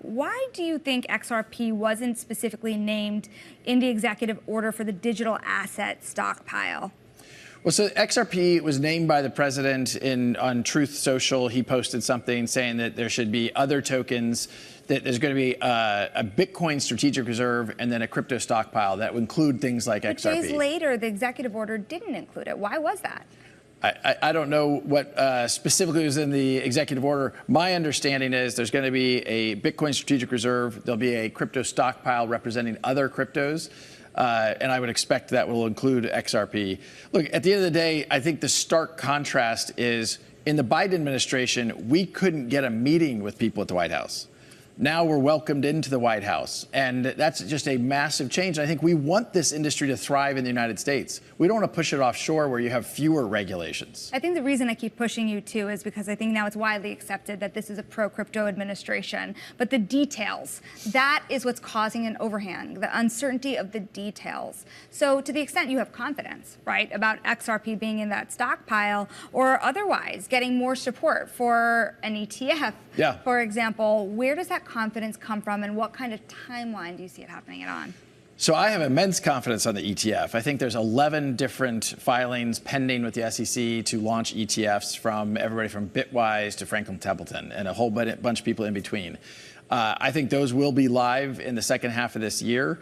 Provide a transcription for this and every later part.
why do you think XRP wasn't specifically named in the executive order for the digital asset stockpile? Well, so XRP was named by the president on Truth Social. He posted something saying that there should be other tokens, that there's going to be a Bitcoin strategic reserve and then a crypto stockpile that would include things like XRP. But days later, the executive order didn't include it. Why was that? I don't know what specifically was in the executive order. My understanding is there's going to be a Bitcoin strategic reserve. There'll be a crypto stockpile representing other cryptos. And I would expect that will include XRP. Look, at the end of the day, I think the stark contrast is in the Biden administration, we couldn't get a meeting with people at the White House. Now we're welcomed into the White House. And that's just a massive change. I think we want this industry to thrive in the United States. We don't want to push it offshore where you have fewer regulations. I think the reason I keep pushing you, too, is because I think now it's widely accepted that this is a pro-crypto administration. But the details, that is what's causing an overhang, the uncertainty of the details. So to the extent you have confidence, right, about XRP being in that stockpile or otherwise getting more support for an ETF, for example, where does that confidence come from, and what kind of timeline do you see it happening on? So I have immense confidence on the ETF. I think there's 11 different filings pending with the SEC to launch ETFs, from everybody from Bitwise to Franklin Templeton and a whole bunch of people in between. I think those will be live in the second half of this year.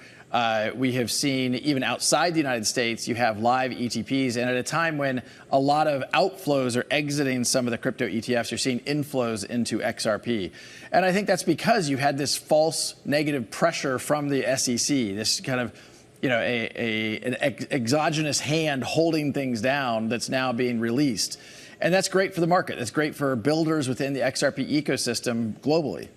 We have seen, even outside the United States, you have live ETPs. And at a time when a lot of outflows are exiting some of the crypto ETFs, you're seeing inflows into XRP. And I think that's because you had this false negative pressure from the SEC, this kind of, you know, an exogenous hand holding things down that's now being released. And that's great for the market. That's great for builders within the XRP ecosystem globally.